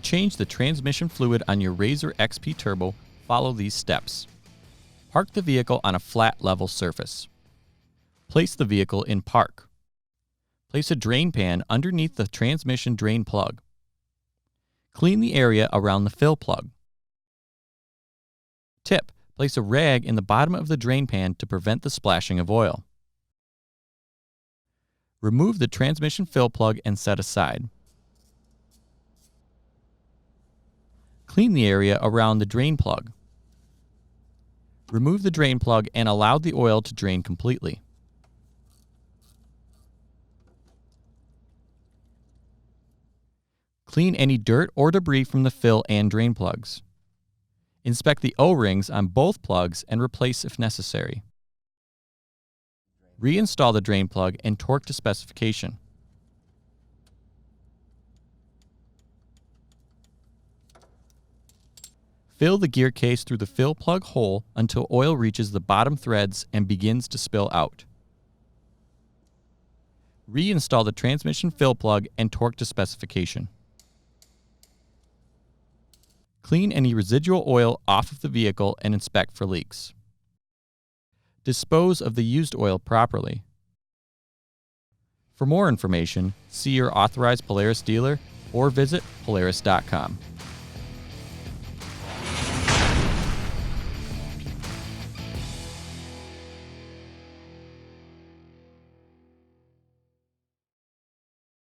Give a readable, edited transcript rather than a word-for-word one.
change the transmission fluid on your RZR XP Turbo, follow these steps. Park the vehicle on a flat, level surface. Place the vehicle in park. Place a drain pan underneath the transmission drain plug. Clean the area around the fill plug. Tip: place a rag in the bottom of the drain pan to prevent the splashing of oil. Remove the transmission fill plug and set aside. Clean the area around the drain plug. Remove the drain plug and allow the oil to drain completely. Clean any dirt or debris from the fill and drain plugs. Inspect the O-rings on both plugs and replace if necessary. Reinstall the drain plug and torque to specification. Fill the gear case through the fill plug hole until oil reaches the bottom threads and begins to spill out. Reinstall the transmission fill plug and torque to specification. Clean any residual oil off of the vehicle and inspect for leaks. Dispose of the used oil properly. For more information, see your authorized Polaris dealer or visit Polaris.com.